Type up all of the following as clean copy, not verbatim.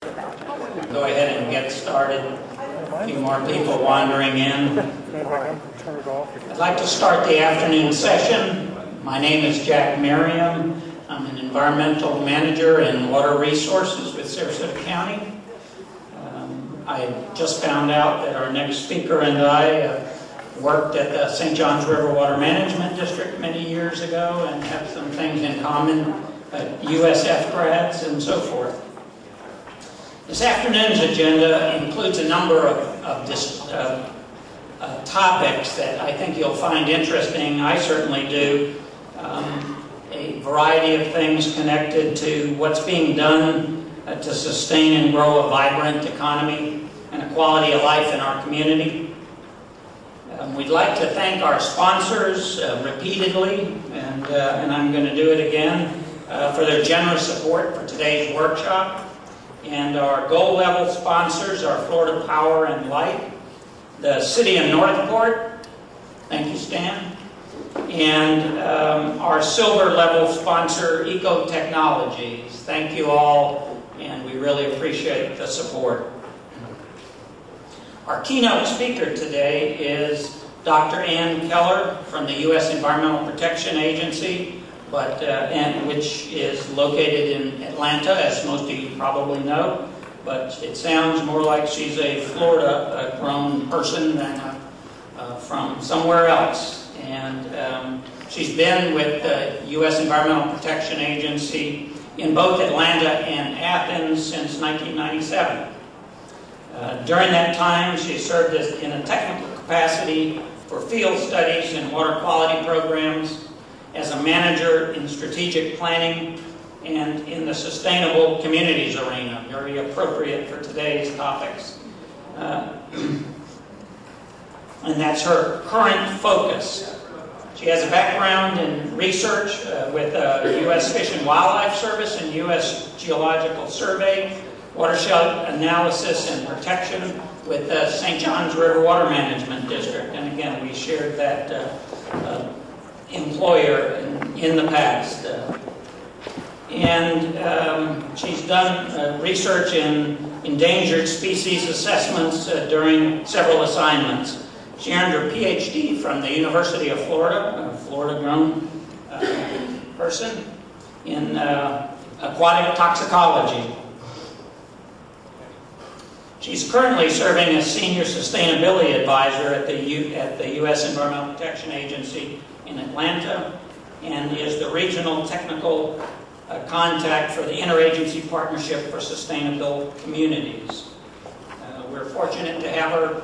Go ahead and get started. A few more people wandering in. I'd like to start the afternoon session. My name is Jack Merriam. I'm an environmental manager in water resources with Sarasota County. I just found out that our next speaker and I worked at the St. Johns River Water Management District many years ago and have some things in common, USF grads and so forth. This afternoon's agenda includes a number of topics that I think you'll find interesting. I certainly do. A variety of things connected to what's being done to sustain and grow a vibrant economy and a quality of life in our community. We'd like to thank our sponsors repeatedly, and I'm going to do it again, for their generous support for today's workshop. And our gold level sponsors are Florida Power and Light, the City of Northport, thank you Stan, and our silver level sponsor Eco Technologies. Thank you all, and we really appreciate the support. Our keynote speaker today is Dr. Ann Keller from the U.S. Environmental Protection Agency, which is located in Atlanta, as most of you probably know. But it sounds more like she's a Florida-grown person than from somewhere else. And she's been with the U.S. Environmental Protection Agency in both Atlanta and Athens since 1997. During that time, she served in a technical capacity for field studies and water quality programs, as a manager in strategic planning, and in the sustainable communities arena, very appropriate for today's topics. And that's her current focus. She has a background in research with the U.S. Fish and Wildlife Service and U.S. Geological Survey, watershed analysis and protection with the St. Johns River Water Management District. And again, we shared that employer in the past. She's done research in endangered species assessments during several assignments. She earned her PhD from the University of Florida, a Florida-grown person, in aquatic toxicology. She's currently serving as Senior Sustainability Advisor at the U.S. Environmental Protection Agency in Atlanta, and is the Regional Technical Contact for the Interagency Partnership for Sustainable Communities. We're fortunate to have her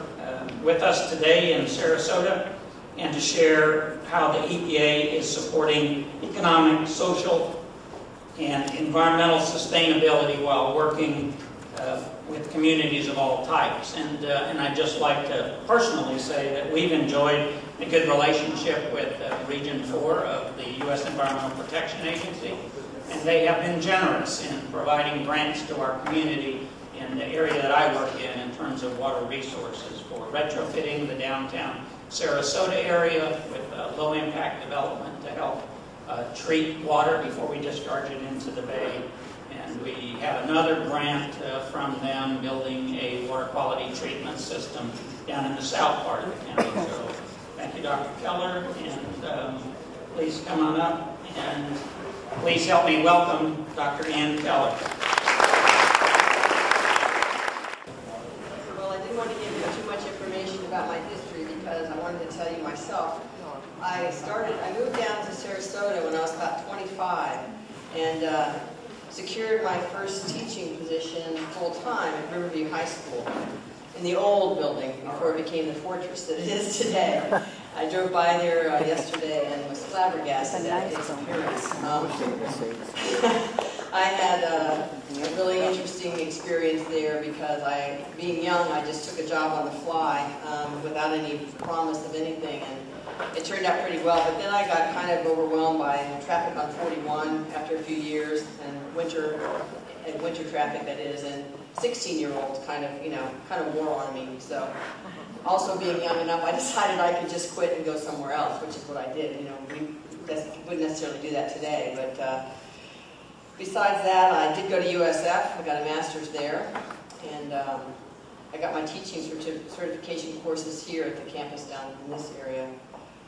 with us today in Sarasota and to share how the EPA is supporting economic, social, and environmental sustainability while working with communities of all types. And I'd just like to personally say that we've enjoyed a good relationship with Region 4 of the U.S. Environmental Protection Agency, and they have been generous in providing grants to our community in the area that I work in terms of water resources for retrofitting the downtown Sarasota area with low-impact development to help treat water before we discharge it into the bay. And we have another grant from them building a water quality treatment system down in the south part of the county. So thank you, Dr. Keller, and please come on up and please help me welcome Dr. Ann Keller. Well, I didn't want to give you too much information about my history because I wanted to tell you myself. I moved down to Sarasota when I was about 25 and secured my first teaching position full-time at Riverview High School in the old building before it became the fortress that it is today. I drove by there yesterday and was flabbergasted at its appearance. I had a really interesting experience there because being young, I just took a job on the fly without any promise of anything, and it turned out pretty well. But then I got kind of overwhelmed by traffic on 41 after a few years, and winter traffic that is, and 16-year-olds kind of wore on me. So, also being young enough, I decided I could just quit and go somewhere else, which is what I did. We wouldn't necessarily do that today, but Besides that, I did go to USF. I got a master's there, and I got my teaching certification courses here at the campus down in this area.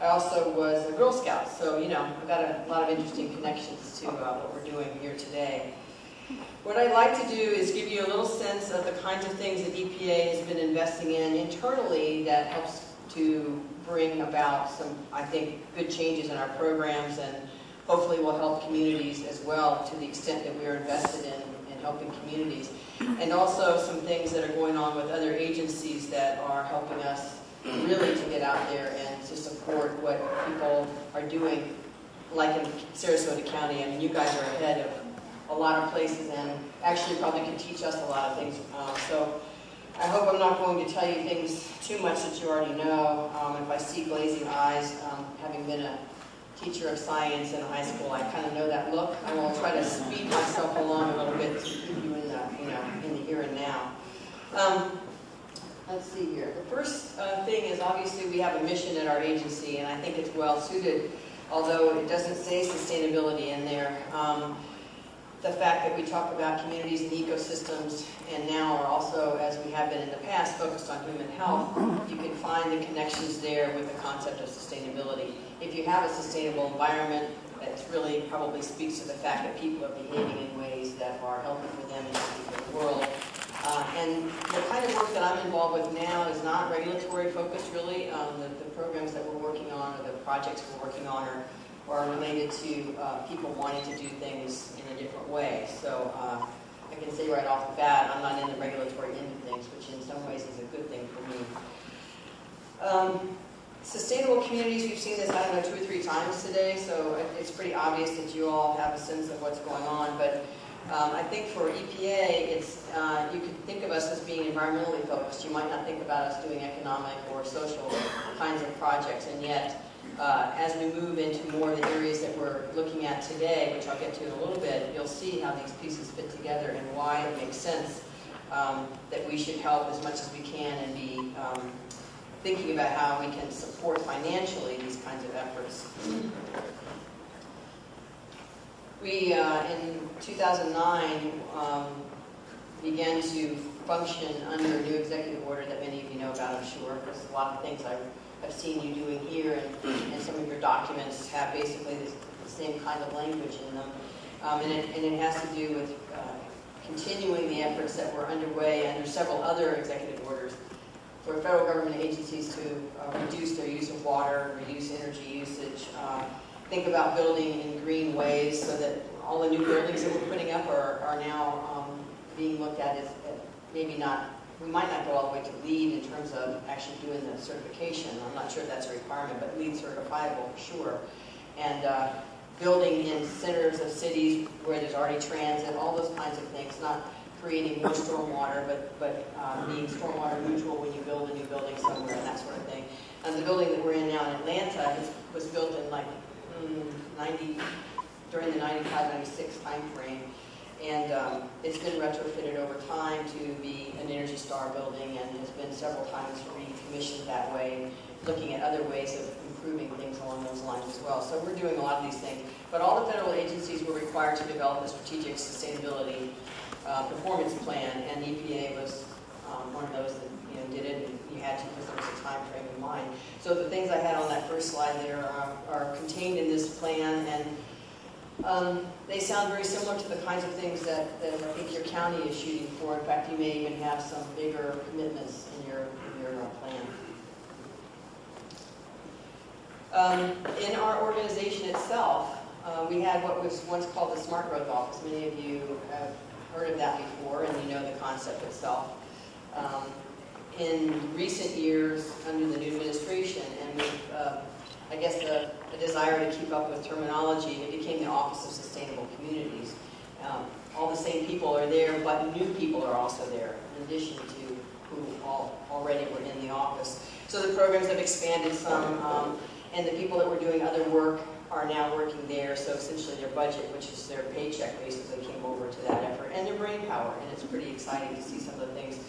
I also was a Girl Scout, so you know, I've got a lot of interesting connections to what we're doing here today. What I'd like to do is give you a little sense of the kinds of things that EPA has been investing in internally that helps to bring about some, I think, good changes in our programs, and hopefully will help communities as well to the extent that we are invested in helping communities. And also some things that are going on with other agencies that are helping us really to get out there and to support what people are doing, like in Sarasota County. I mean, you guys are ahead of a lot of places and actually probably can teach us a lot of things. So I hope I'm not going to tell you things too much that you already know. If I see glazing eyes, having been a teacher of science in high school, I kind of know that look. I will try to speed myself along a little bit to keep you in the, in the here and now. Let's see here. The first thing is obviously we have a mission at our agency, and I think it's well suited, although it doesn't say sustainability in there. The fact that we talk about communities and ecosystems, and now are also, as we have been in the past, focused on human health, you can find the connections there with the concept of sustainability. If you have a sustainable environment, that really probably speaks to the fact that people are behaving in ways that are healthy for them and healthy for the world. And the kind of work that I'm involved with now is not regulatory focused, really. The programs that we're working on, or the projects we're working on, are related to people wanting to do things in a different way. So I can say right off the bat, I'm not in the regulatory end of things, which in some ways is a good thing for me. Sustainable communities, we've seen this, I don't know, 2 or 3 times today, so it's pretty obvious that you all have a sense of what's going on. But I think for EPA, it's you could think of us as being environmentally focused. You might not think about us doing economic or social kinds of projects, and yet as we move into more of the areas that we're looking at today, which I'll get to in a little bit, you'll see how these pieces fit together and why it makes sense that we should help as much as we can and be thinking about how we can support financially these kinds of efforts. We, in 2009, began to function under a new executive order that many of you know about, I'm sure. There's a lot of things I've seen you doing here, and some of your documents have basically the same kind of language in them. And it has to do with continuing the efforts that were underway under several other executive orders for federal government agencies to reduce their use of water, reduce energy usage, think about building in green ways so that all the new buildings that we're putting up are now being looked at as maybe not, we might not go all the way to LEED in terms of actually doing the certification. I'm not sure if that's a requirement, but LEED certifiable for sure. And building in centers of cities where there's already transit, all those kinds of things, not creating more stormwater, but being stormwater neutral when you build a new building somewhere and that sort of thing. And the building that we're in now in Atlanta was built in like during the 95, 96 time frame. And it's been retrofitted over time to be an Energy Star building, and has been several times recommissioned that way, looking at other ways of improving things along those lines as well. So we're doing a lot of these things. But all the federal agencies were required to develop a strategic sustainability performance plan, and EPA was one of those that did it, and you had to because there was a time frame in mind. So the things I had on that first slide there are contained in this plan, and they sound very similar to the kinds of things that I think your county is shooting for. In fact, you may even have some bigger commitments in your plan. In our organization itself, we had what was once called the Smart Growth Office. Many of you have heard of that before, and you know the concept itself. In recent years, under the new administration, and with, I guess, the desire to keep up with terminology, it became the Office of Sustainable Communities. All the same people are there, but new people are also there, in addition to who already were in the office. So the programs have expanded some, and the people that were doing other work are now working there, so essentially their budget, which is their paycheck, basically came over to that effort, and their brain power, and it's pretty exciting to see some of the things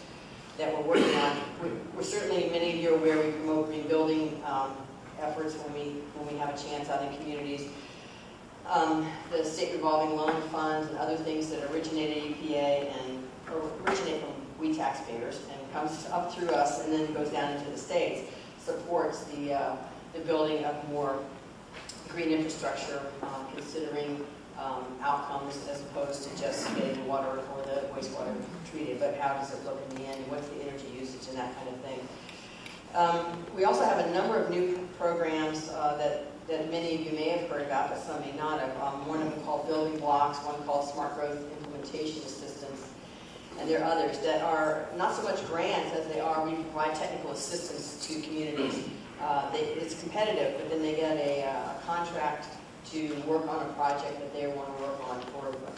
that we're working on. We're certainly, many of you are aware, we promote green building efforts when we have a chance out in communities. the state revolving loan funds and other things that originate at EPA or originate from we taxpayers and comes up through us and then goes down into the states, supports the building of more green infrastructure, considering outcomes as opposed to just getting the water or the wastewater treated, but how does it look in the end, what's the energy usage and that kind of thing. We also have a number of new programs that many of you may have heard about, but some may not have. One of them called Building Blocks, one called Smart Growth Implementation Assistance, and there are others that are not so much grants as they are we provide technical assistance to communities. It's competitive, but then they get a contract to work on a project that they want to work on for a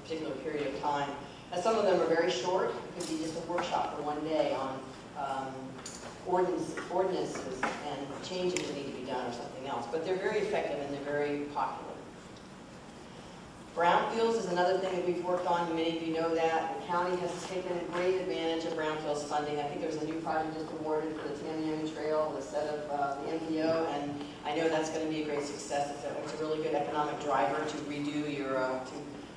particular period of time. And some of them are very short. It could be just a workshop for one day on ordinances and changes that need to be done or something else. But they're very effective and they're very popular. Brownfields is another thing that we've worked on. Many of you know that. The county has taken great advantage of brownfields funding. I think there's a new project just awarded for the Tamiami Trail instead of the MPO, and I know that's going to be a great success. It's a really good economic driver to redo your,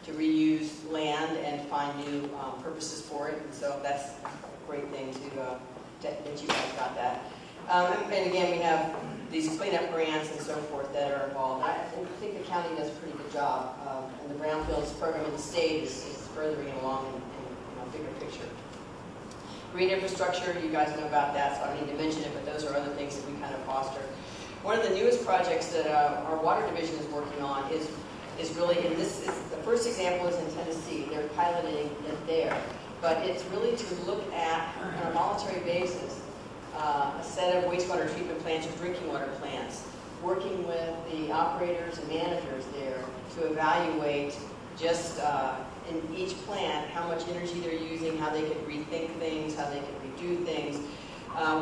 to reuse land and find new purposes for it. And so that's a great thing that you guys got that. And again, we have these cleanup grants and so forth that are involved. I think the county does a pretty good job, and the brownfields program in the state is furthering along in a bigger picture. Green infrastructure, you guys know about that, so I don't need to mention it, but those are other things that we kind of foster. One of the newest projects that our water division is working on is really, and the first example is in Tennessee. They're piloting it there, but it's really to look at, on a voluntary basis, a set of wastewater treatment plants or drinking water plants, working with the operators and managers there to evaluate just in each plant how much energy they're using, how they could rethink things, how they could redo things,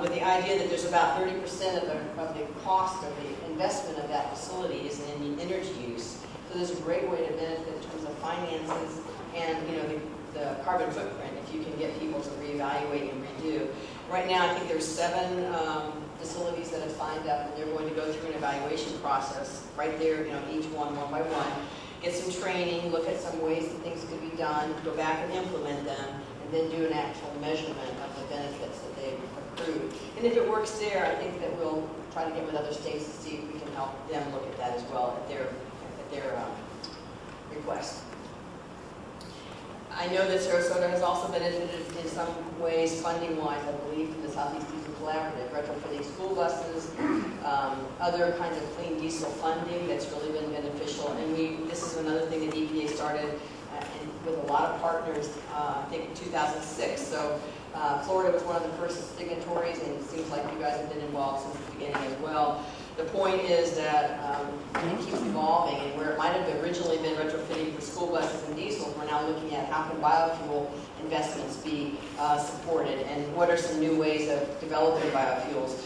with the idea that there's about 30% of the cost of the investment of that facility is in the energy use. So there's a great way to benefit in terms of finances and the carbon footprint if you can get people to reevaluate and redo. Right now, I think there's 7 facilities that have signed up, and they're going to go through an evaluation process right there, each one by one, get some training, look at some ways that things could be done, go back and implement them, and then do an actual measurement of the benefits that they've accrued. And if it works there, I think that we'll try to get with other states to see if we can help them look at that as well at their request. I know that Sarasota has also benefited in some ways, funding-wise, I believe, from the Southeast Diesel Collaborative, retrofitting school buses, other kinds of clean diesel funding that's really been beneficial. And this is another thing that EPA started with a lot of partners, I think in 2006. So Florida was one of the first signatories, and it seems like you guys have been involved since the beginning as well. The point is that it keeps evolving, and where it might have originally been retrofitting for school buses and diesels, we're now looking at how can biofuel investments be supported, and what are some new ways of developing biofuels.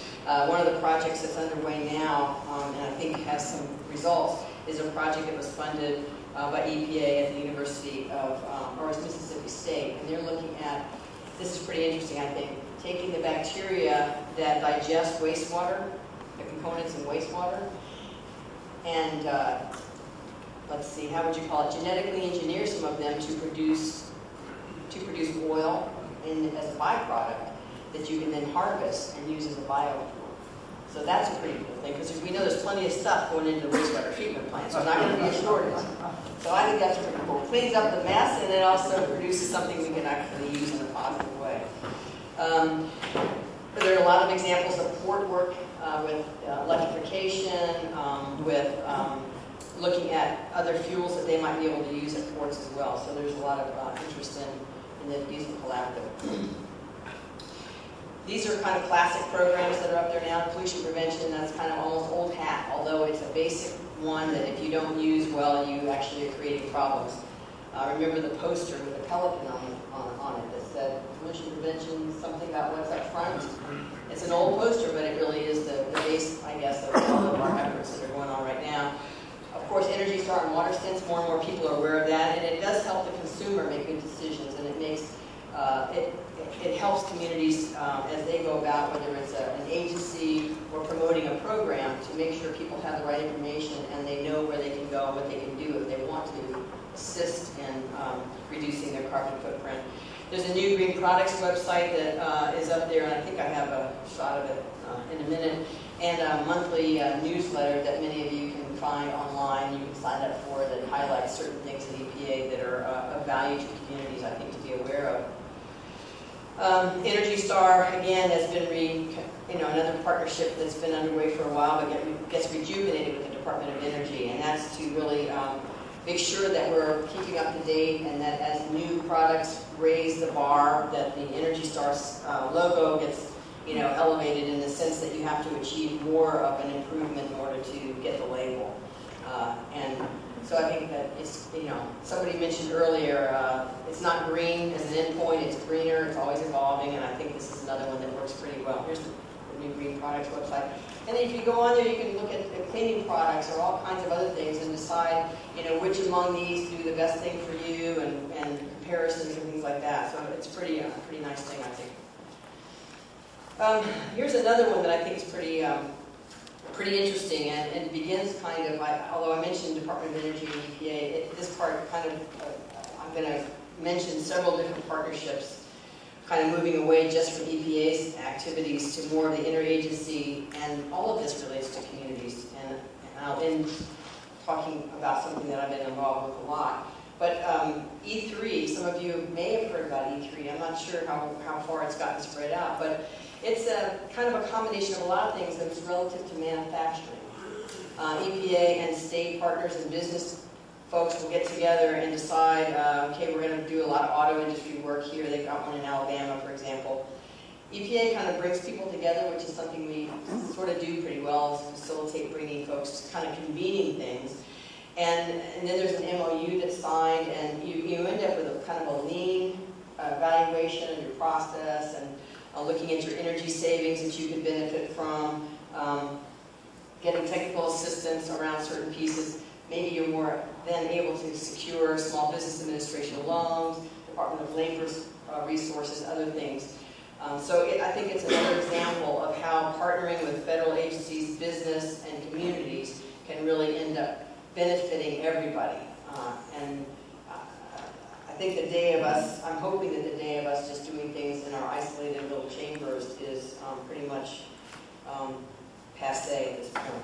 One of the projects that's underway now, and I think has some results, is a project that was funded by EPA at the University of, or Mississippi State, and they're looking at, this is pretty interesting, I think, taking the bacteria that digest wastewater, the components in wastewater, and let's see, how would you call it? Genetically engineer some of them to produce oil as a byproduct that you can then harvest and use as a biofuel. So that's a pretty cool thing, because we know there's plenty of stuff going into the wastewater treatment plants. So there's not going to be a shortage. So I think that's pretty cool. It cleans up the mess, and it also produces something we can actually use in a positive way. There are a lot of examples of port work with electrification, with looking at other fuels that they might be able to use at ports as well. So there's a lot of interest in the diesel collaborative. These are kind of classic programs that are up there now. Pollution prevention, that's kind of almost old hat, although it's a basic one that if you don't use well, you actually are creating problems. Remember the poster with the pelican on it that said pollution prevention, something about what's up front. It's an old poster, but it really is the base, I guess, of all of our efforts that are going on right now. Of course, Energy Star and water stints, more and more people are aware of that, and it does help the consumer make good decisions, and it makes it helps communities as they go about, whether it's an agency or promoting a program to make sure people have the right information and they know where they can go and what they can do if they want to assist in reducing their carbon footprint. There's a new green products website that is up there, and I think I have a shot of it in a minute, and a monthly newsletter that many of you can find online. You can sign up for that highlights certain things in EPA that are of value to communities, I think, to be aware of. Energy Star, again, has been another partnership that's been underway for a while, but gets rejuvenated with the Department of Energy, and that's to really make sure that we're keeping up to date, and that as new products raise the bar, that the Energy Star logo gets elevated in the sense that you have to achieve more of an improvement in order to get the label. And so I think that it's, somebody mentioned earlier, it's not green as an endpoint, it's greener, it's always evolving, and I think this is another one that works pretty well. Here's the new green products website. And then if you go on there, you can look at cleaning products or all kinds of other things and decide, which among these do the best thing for you, and comparisons and things like that. So it's pretty nice thing, I think. Here's another one that I think is pretty interesting, and it begins kind of, although I mentioned Department of Energy and EPA, this part kind of, I'm going to mention several different partnerships, kind of moving away just from EPA's activities to more of the interagency, and all of this relates to communities. And I'll end talking about something that I've been involved with a lot. But E3, some of you may have heard about E3. I'm not sure how far it's gotten spread out, but it's a kind of a combination of a lot of things that's relative to manufacturing. EPA and state partners and business folks will get together and decide, okay, we're going to do a lot of auto industry work here. They've got one in Alabama, for example. EPA kind of brings people together, which is something we sort of do pretty well, is facilitate bringing folks, kind of convening things. And then there's an MOU that's signed, and you end up with a kind of a lean evaluation of your process, and looking at your energy savings that you could benefit from, getting technical assistance around certain pieces. Maybe you're more then able to secure Small Business Administration loans, Department of Labor resources, other things. So I think it's another example of how partnering with federal agencies, business, and communities can really end up benefiting everybody. And I think the day of us, I'm hoping that the day of us just doing things in our isolated little chambers is pretty much passé at this point.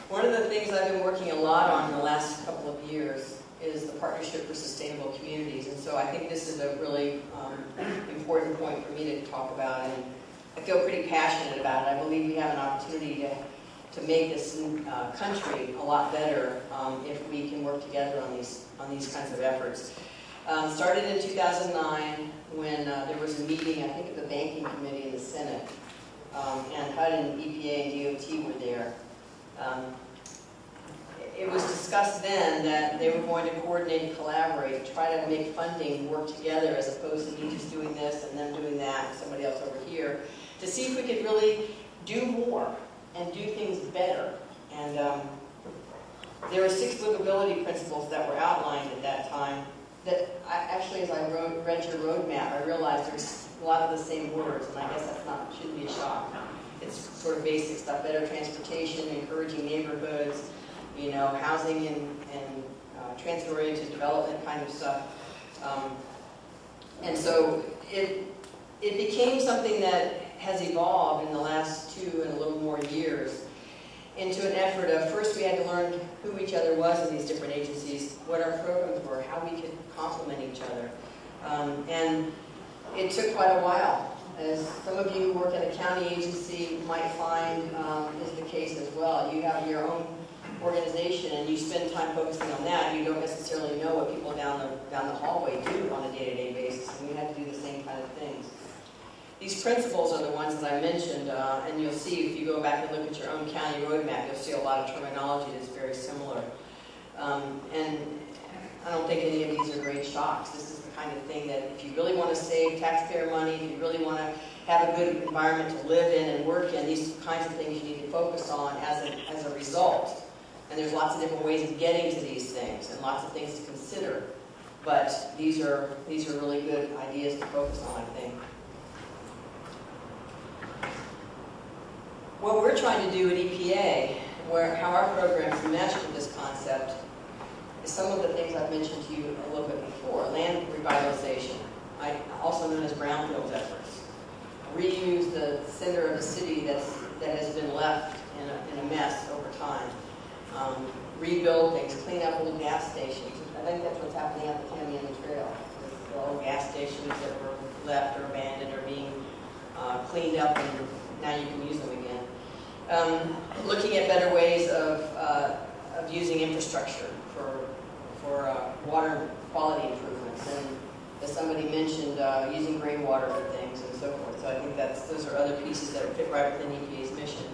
One of the things I've been working a lot on in the last couple of years is the Partnership for Sustainable Communities, and so I think this is a really important point for me to talk about, and I feel pretty passionate about it. I believe we have an opportunity to make this country a lot better if we can work together on these kinds of efforts. Started in 2009 when there was a meeting, I think, of the Banking Committee in the Senate, and HUD and EPA and DOT were there. It was discussed then that they were going to coordinate and collaborate, try to make funding work together as opposed to me just doing this and them doing that and somebody else over here, to see if we could really do more and do things better. And there were 6 livability principles that were outlined at that time that actually, as I read your roadmap, I realized there's a lot of the same words, and I guess shouldn't be a shock. It's sort of basic stuff: better transportation, encouraging neighborhoods, housing and transit-oriented development kind of stuff. And so it became something that has evolved in the last 2 and a little more years into an effort of, first we had to learn who each other was in these different agencies, what our programs were, how we could complement each other. And it took quite a while. As some of you who work at a county agency might find is the case as well. You have your own organization and you spend time focusing on that. You don't necessarily know what people down the hallway do on a day-to-day basis, and we had to do the same kind of things. These principles are the ones that I mentioned, and you'll see if you go back and look at your own county roadmap, you'll see a lot of terminology that's very similar. And I don't think any of these are great shocks. This is the kind of thing that if you really want to save taxpayer money, if you really want to have a good environment to live in and work in, these kinds of things you need to focus on as a result. And there's lots of different ways of getting to these things and lots of things to consider. But these are really good ideas to focus on, I think. What we're trying to do at EPA, how our programs mesh with this concept, is some of the things I've mentioned to you a little bit before. Land revitalization, also known as brownfield efforts. Reuse the center of the city that has been left in a mess over time. Rebuild things, clean up old gas stations. I think that's what's happening on the Tamiami Trail. The old gas stations that were left or abandoned are being cleaned up, and now you can use them again. Looking at better ways of using infrastructure for water quality improvements, and as somebody mentioned, using gray water for things and so forth. So I think those are other pieces that fit right within EPA's mission.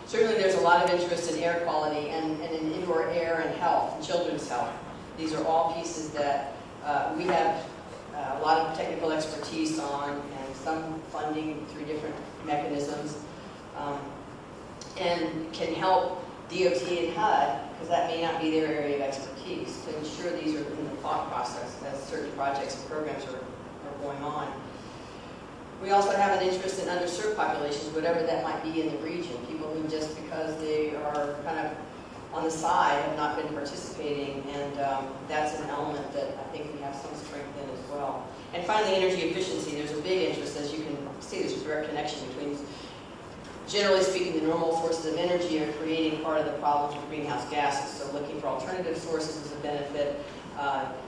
Certainly there's a lot of interest in air quality and in indoor air and health, and children's health. These are all pieces that we have a lot of technical expertise on, and some funding through different mechanisms, and can help DOT and HUD, because that may not be their area of expertise, to ensure these are in the thought process as certain projects and programs are going on. We also have an interest in underserved populations, whatever that might be in the region. People who just because they are kind of on the side have not been participating, and that's an element that I think we have some strength in as well. And finally, energy efficiency. There's a big interest, as you can see, there's a direct connection between, generally speaking, the normal sources of energy are creating part of the problems with greenhouse gases. So looking for alternative sources is a benefit,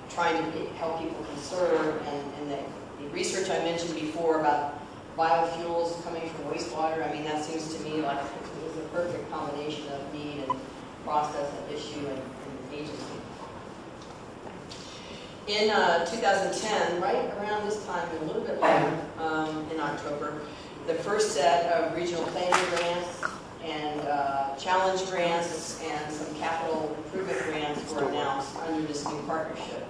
trying to help people conserve, and the research I mentioned before about biofuels coming from wastewater, I mean, that seems to me like it was a perfect combination of need and process and issue and agency. In 2010, right around this time, a little bit later, in October, the first set of regional planning grants and challenge grants and some capital improvement grants were announced under this new partnership.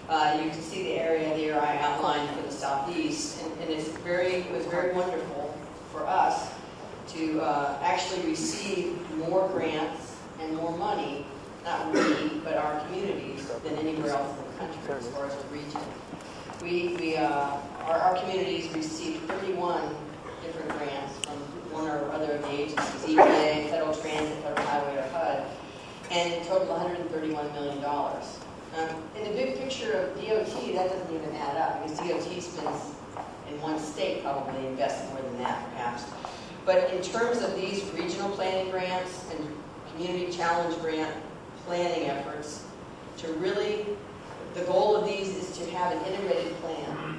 You can see the area there I outlined for the Southeast, and it was very wonderful for us to actually receive more grants and more money, not we, but our communities, than anywhere else in the country as far as the region. Our communities received 31 different grants from one or other of the agencies, EPA, Federal Transit, Federal Highway, or HUD, and in total $131 million. In the big picture of DOT, that doesn't even add up, because DOT spends, in one state, probably invests more than that, perhaps. But in terms of these regional planning grants and community challenge grant planning efforts, the goal of these is to have an integrated plan.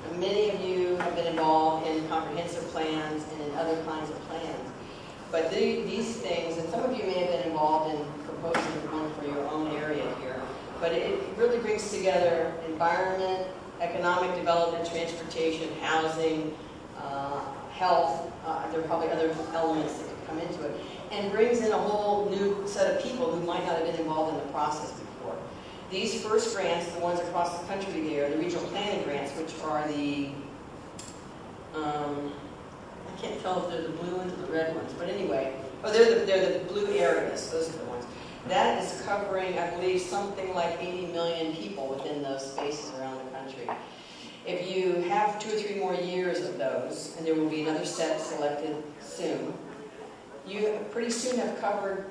And many of you have been involved in comprehensive plans and in other kinds of plans. But these things, and some of you may have been involved in proposing one for your own area here, but it really brings together environment, economic development, transportation, housing, health. There are probably other elements that could come into it, and brings in a whole new set of people who might not have been involved in the process before. These first grants, the ones across the country there, the regional planning grants, which are the, I can't tell if they're the blue ones or the red ones, but anyway, they're the blue areas, those are the ones. That is covering, I believe, something like 80 million people within those spaces around the country. If you have 2 or 3 more years of those, and there will be another set selected soon, you pretty soon have covered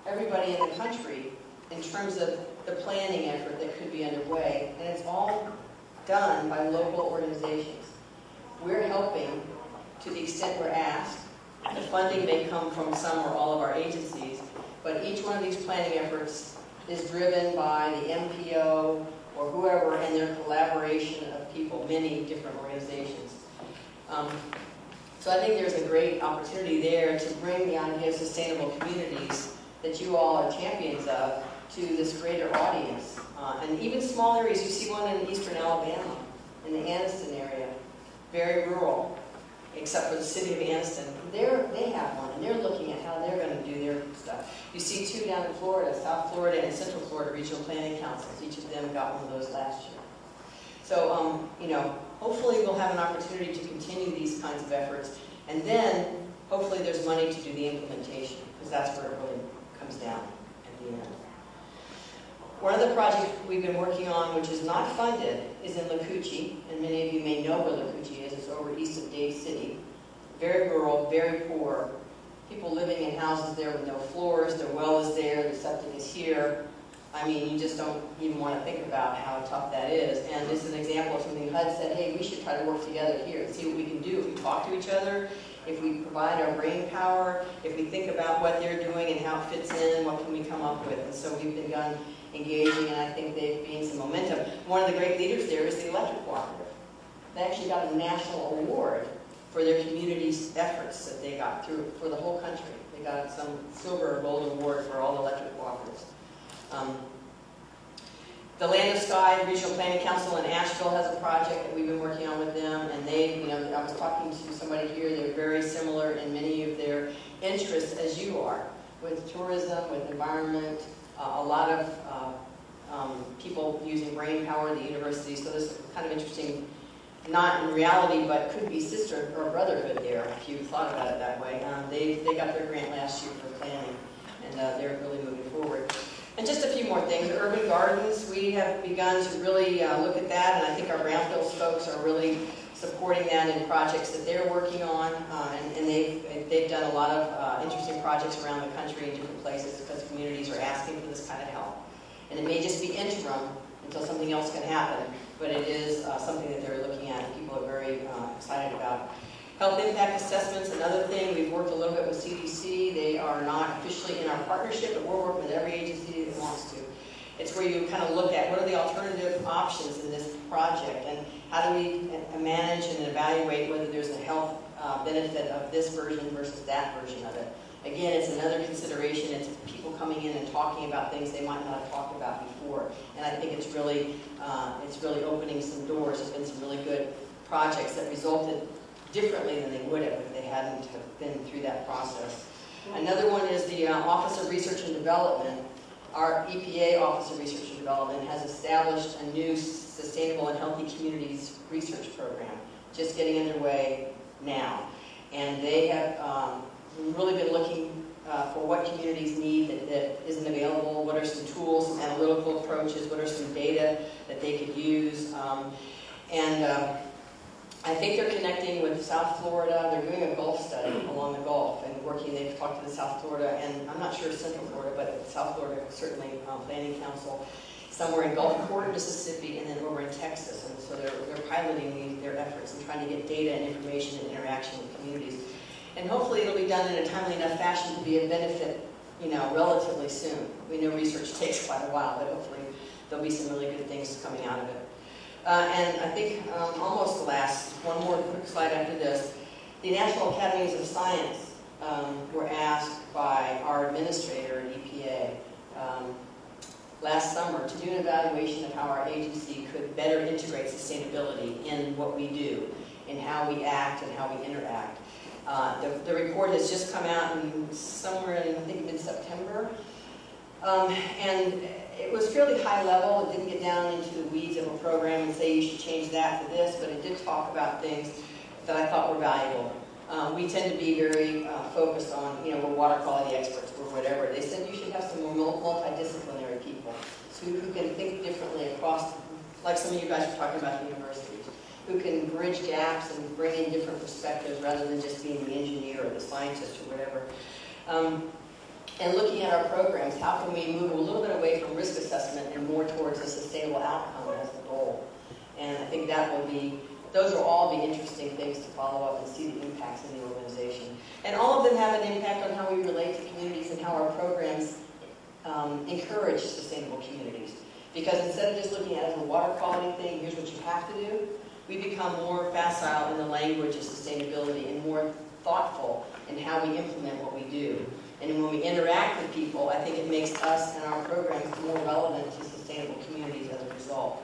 everybody in the country in terms of the planning effort that could be underway, and it's all done by local organizations. We're helping to the extent we're asked. The funding may come from some or all of our agencies, but each one of these planning efforts is driven by the MPO or whoever and their collaboration of people, many different organizations. So I think there's a great opportunity there to bring the idea of sustainable communities that you all are champions of to this greater audience. And even small areas, you see one in eastern Alabama, in the Anniston area, very rural, except for the city of Anniston. They have one, and they're looking at how they're going to do their stuff. You see 2 down in Florida, South Florida and Central Florida Regional Planning Councils. Each of them got one of those last year. So, hopefully we'll have an opportunity to continue these kinds of efforts, and then hopefully there's money to do the implementation, because that's where it really comes down at the end. One of the projects we've been working on, which is not funded, is in Lakuchi, and many of you may know where Lakuchi is. It's over east of Dade City. Very rural, very poor, people living in houses there with no floors, their well is there, the septic is here. I mean, you just don't even want to think about how tough that is. And this is an example of something HUD said, hey, we should try to work together here and see what we can do. If we talk to each other, if we provide our brain power, if we think about what they're doing and how it fits in, what can we come up with? And so we've begun engaging, and I think they've gained some momentum. One of the great leaders there is the electric cooperative. They actually got a national award for their community's efforts that they got through for the whole country. They got some silver or gold award for all the electric cooperatives. The Land of Sky Regional Planning Council in Asheville has a project that we've been working on with them, and they, you know, I was talking to somebody here, they're very similar in many of their interests as you are, with tourism, with environment, a lot of people using brain power at the university, so there's kind of interesting, not in reality, but could be sister or brotherhood there, if you thought about it that way. They got their grant last year for planning, and they're really moving forward. And just a few more things. Urban gardens, we have begun to really look at that, and I think our brownfields folks are really supporting that in projects that they're working on, and they've done a lot of interesting projects around the country in different places because communities are asking for this kind of help. And it may just be interim until something else can happen, but it is something that they're looking at and people are very excited about. Health impact assessments, another thing, we've worked a little bit with CDC. They are not officially in our partnership, but we're working with every agency that wants to. It's where you kind of look at what are the alternative options in this project and how do we manage and evaluate whether there's a health benefit of this version versus that version of it. Again, it's another consideration. It's people coming in and talking about things they might not have talked about before. And I think it's really opening some doors. There's been some really good projects that resulted differently than they would have if they hadn't have been through that process. Another one is the Office of Research and Development. Our EPA Office of Research and Development has established a new Sustainable and Healthy Communities research program, just getting underway now. And they have really been looking for what communities need that isn't available, what are some tools, some analytical approaches, what are some data that they could use. I think they're connecting with South Florida. They're doing a Gulf study along the Gulf and working. They've talked to the South Florida, and I'm not sure Central Florida, but South Florida certainly Planning Council, somewhere in Gulfport, Mississippi, and then over in Texas. And so they're piloting their efforts and trying to get data and information and interaction with communities. And hopefully it'll be done in a timely enough fashion to be a benefit, you know, relatively soon. We know research takes quite a while, but hopefully there'll be some really good things coming out of it. And I think almost the last, one more quick slide after this, the National Academies of Science were asked by our administrator at EPA last summer to do an evaluation of how our agency could better integrate sustainability in what we do, in how we act and how we interact. The report has just come out somewhere in, I think, mid-September. And it was fairly high level. It didn't get down into the weeds of a program and say you should change that to this, but it did talk about things that I thought were valuable. We tend to be very focused on, you know, we're water quality experts or whatever. They said you should have some more multidisciplinary people who can think differently across, like some of you guys were talking about at universities, who can bridge gaps and bring in different perspectives rather than just being the engineer or the scientist or whatever. And looking at our programs, how can we move a little bit away from risk assessment and more towards a sustainable outcome as the goal? And I think that will be, those will all be interesting things to follow up and see the impacts in the organization. And all of them have an impact on how we relate to communities and how our programs encourage sustainable communities. Because instead of just looking at it as a water quality thing, here's what you have to do, we become more facile in the language of sustainability and more thoughtful in how we implement what we do. And when we interact with people, I think it makes us and our programs more relevant to sustainable communities as a result.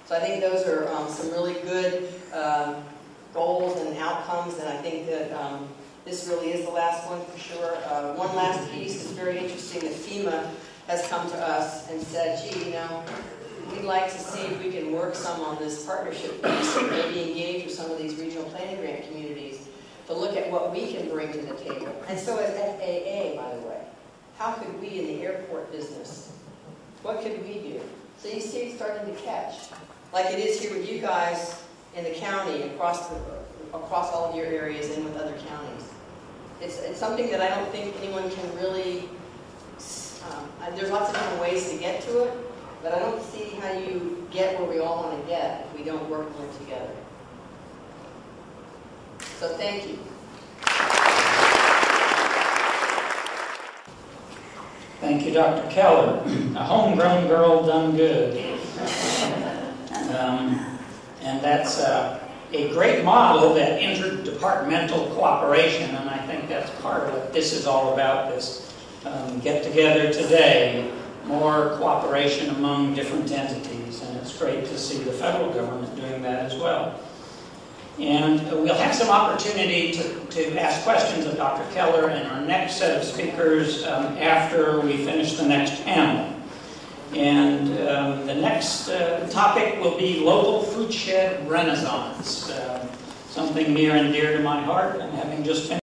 So I think those are some really good goals and outcomes, and I think that this really is the last one for sure. One last piece is very interesting that FEMA has come to us and said, gee, you know, we'd like to see if we can work some on this partnership piece and maybe engage with some of these regional planning grant communities to look at what we can bring to the table. And so as FAA, by the way, how could we in the airport business, what could we do? So you see it's starting to catch, like it is here with you guys in the county, across all of your areas and with other counties. it's something that I don't think anyone can really, there's lots of different ways to get to it, but I don't see how you get where we all want to get if we don't work more together. So thank you. Thank you, Dr. Keller. A homegrown girl done good. And that's a great model, that interdepartmental cooperation, and I think that's part of what this is all about, this get-together today, more cooperation among different entities, and it's great to see the federal government doing that as well. And we'll have some opportunity to ask questions of Dr. Keller and our next set of speakers after we finish the next panel. And the next topic will be local food shed renaissance, something near and dear to my heart. I'm having just finished